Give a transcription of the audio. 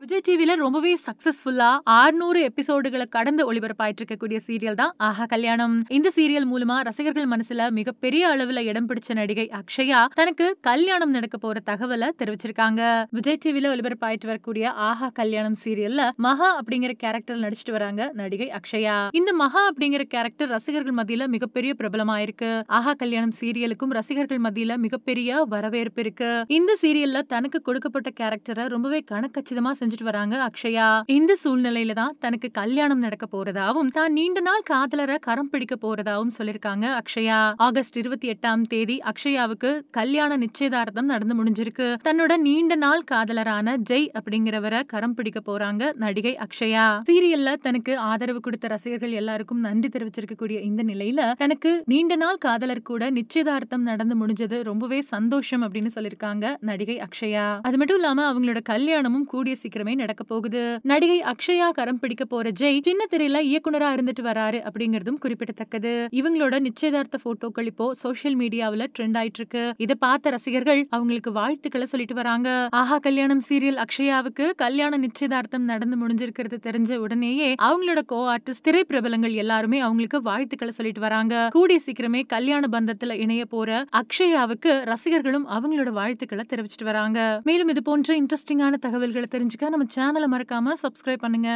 விஜய் டிவில ரொம்பவே சக்சஸ்ஃபுல்லா 600 எபிசோடுகள கடந்து ஒளிபரப்பாயிட்டு இருக்கக்கூடிய சீரியல் தான் ஆஹா கல்யாணம். இந்த சீரியல் மூலமா ரசிகர்கள் மனசுல மிகப்பெரிய அளவுல இடம் பிடிச்ச நடிகை அக்ஷயா தனக்கு கல்யாணம் நடக்க போற தகவல தெரிவிச்சிருக்காங்க. விஜய் டிவில ஒளிபரப்பாயிட்டு வரக்கூடிய ஆஹா கல்யாணம் சீரியல்ல மகா அப்படிங்கிற கேரக்டர் நடிச்சிட்டு வராங்க நடிகை அக்ஷயா. இந்த மகா அப்படிங்கிற கேரக்டர் ரசிகர்கள் மத்தியில மிகப்பெரிய பிரபலமாயிருக்கு. ஆஹா கல்யாணம் சீரியலுக்கும் ரசிகர்கள் மத்தியில மிகப்பெரிய வரவேற்பு இருக்கு. இந்த சீரியல்ல தனக்கு கொடுக்கப்பட்ட கேரக்டரை ரொம்பவே கணக்கச்சிதமா செஞ்சுட்டு வராங்க அக்ஷயா. இந்த சூழ்நிலையில தான் தனக்கு கல்யாணம் நடக்க போறதாவும் தான் நீண்ட நாள் காதலரை கரம் பிடிக்க போறதாவும் சொல்லிருக்காங்க அக்ஷயா. ஆகஸ்ட் 28ஆம் தேதி அக்ஷயாவுக்கு கல்யாண நிச்சயதார்த்தம் நடந்து முடிஞ்சிருக்கு. தன்னோட நீண்ட நாள் காதலரான ஜெய் அப்படிங்கிறவரை கரம் பிடிக்க போறாங்க நடிகை அக்ஷயா. சீரியல்ல தனக்கு ஆதரவு கொடுத்த ரசிகர்கள் எல்லாருக்கும் நன்றி தெரிவிச்சிருக்கக்கூடிய இந்த நிலையில தனக்கு நீண்ட நாள் காதலர் கூட நிச்சயதார்த்தம் நடந்து முடிஞ்சது ரொம்பவே சந்தோஷம் அப்படின்னு சொல்லிருக்காங்க நடிகை அக்ஷயா. அது மட்டும் இல்லாம அவங்களோட கல்யாணமும் கூடிய சீக்கிரமே நடக்க போகுது. நடிகை அக்ஷயா கரம் பிடிக்க போற ஜெய் சின்ன திரையில இயக்குனரா இருந்துட்டு வராரு அப்படிங்கறதும் குறிப்பிடத்தக்கது. இவங்களோட நிச்சயதார்த்த போட்டோக்கள் இப்போ சோசியல் மீடியாவுல ட்ரெண்ட் ஆயிட்டு இருக்கு. இத பார்த்த ரசிகர்கள் அவங்களுக்கு வாழ்த்துக்களை சொல்லிட்டு வராங்க. ஆஹா கல்யாணம் சீரியல் அக்ஷயாவுக்கு கல்யாண நிச்சயதார்த்தம் நடந்து முடிஞ்சிருக்கிறது தெரிஞ்ச உடனேயே அவங்களோட கோ ஆர்டிஸ்ட் திரை பிரபலங்கள் எல்லாருமே அவங்களுக்கு வாழ்த்துக்களை சொல்லிட்டு வராங்க. கூடிய சீக்கிரமே கல்யாண பந்தத்துல இணைய போற அக்ஷயாவுக்கு ரசிகர்களும் அவங்களோட வாழ்த்துக்களை தெரிவிச்சிட்டு வராங்க. மேலும் இது போன்ற இன்ட்ரெஸ்டிங்கான தகவல்களை தெரிஞ்சுக்க நம்ம சேனலை மறக்காம சப்ஸ்கிரைப் பண்ணுங்க.